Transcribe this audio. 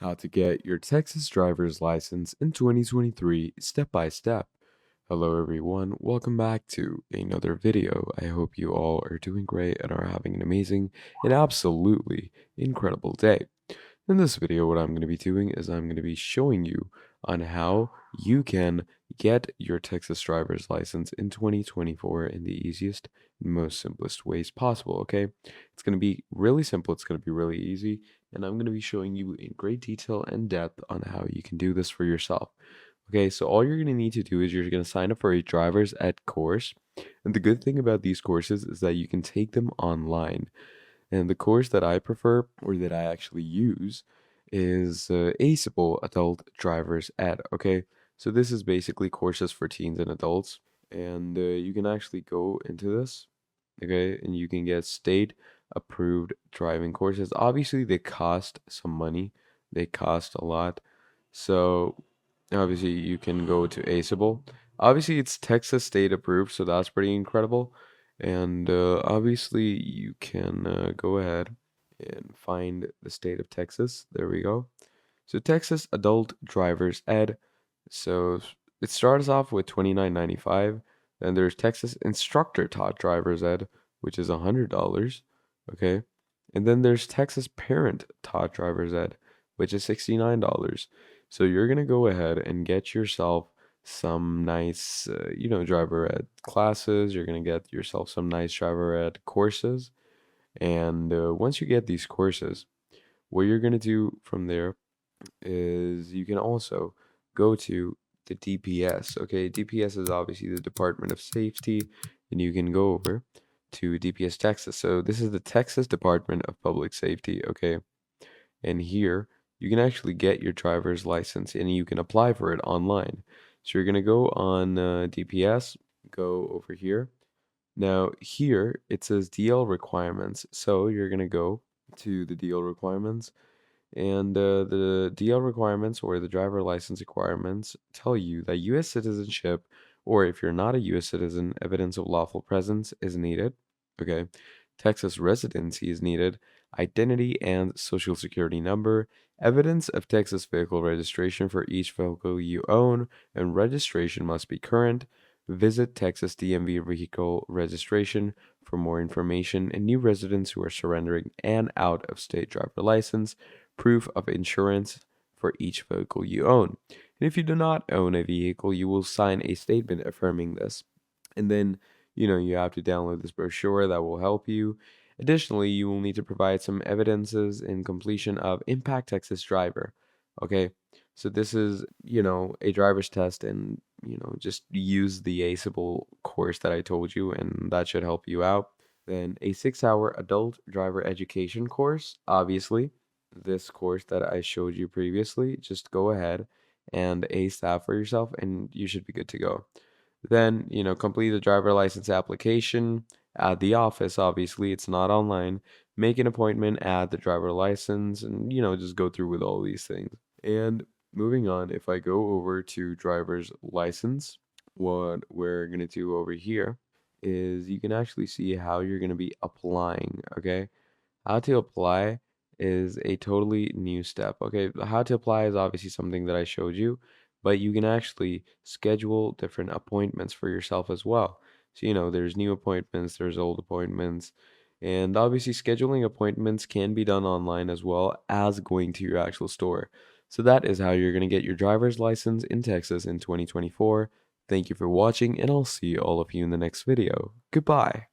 How to get your Texas driver's license in 2023 step by step. Hello everyone, welcome back to another video. I hope you all are doing great and are having an amazing and absolutely incredible day. In this video, what I'm going to be doing is I'm going to be showing you on how you can get your Texas driver's license in 2024 in the easiest and most simplest ways possible, okay? It's going to be really simple, it's going to be really easy, and I'm going to be showing you in great detail and depth on how you can do this for yourself. Okay, so all you're going to need to do is you're going to sign up for a driver's ed course. And the good thing about these courses is that you can take them online. And the course that I prefer, or that I actually use, is ACEable Adult Driver's Ed. Okay, so this is basically courses for teens and adults, and you can actually go into this, okay, and you can get state approved driving courses. Obviously, they cost some money, they cost a lot, so obviously you can go to ACEable. Obviously, it's Texas state approved, so that's pretty incredible. And obviously, you can go ahead and find the state of Texas. There we go. So Texas Adult Driver's Ed. So it starts off with $29.95. Then there's Texas Instructor Taught Driver's Ed, which is $100. Okay. And then there's Texas Parent Taught Driver's Ed, which is $69. So you're gonna go ahead and get yourself some nice, driver ed classes. You're gonna get yourself some nice driver ed courses. And once you get these courses, what you're gonna do from there is you can also go to the DPS. Okay, DPS is obviously the Department of Safety, and you can go over to DPS Texas. So this is the Texas Department of Public Safety. Okay, and here you can actually get your driver's license and you can apply for it online. So you're gonna go on DPS, go over here. Now here it says DL requirements. So you're gonna go to the DL requirements, and the DL requirements or the driver license requirements tell you that U.S. citizenship, or if you're not a U.S. citizen, evidence of lawful presence is needed. Okay. Texas residency is needed. Identity and social security number. Evidence of Texas vehicle registration for each vehicle you own, and registration must be current. Visit Texas DMV vehicle registration for more information, and new residents who are surrendering an out of state driver license, proof of insurance for each vehicle you own. And if you do not own a vehicle, you will sign a statement affirming this. And then, you have to download this brochure that will help you. Additionally, you will need to provide some evidences in completion of Impact Texas Driver. Okay, so this is, a driver's test, and, just use the ACEable course that I told you, and that should help you out. Then a 6-hour adult driver education course, obviously this course that I showed you previously. Just go ahead and ace that for yourself, and you should be good to go. Then, complete the driver license application at the office. Obviously, it's not online. Make an appointment, add the driver license, and, just go through with all these things. And moving on, if I go over to driver's license, what we're going to do over here is you can actually see how you're going to be applying, okay? How to apply is a totally new step. Okay, how to apply is obviously something that I showed you, but you can actually schedule different appointments for yourself as well. So, there's new appointments, there's old appointments, and obviously scheduling appointments can be done online as well as going to your actual store. So that is how you're going to get your driver's license in Texas in 2024. Thank you for watching, and I'll see all of you in the next video. Goodbye.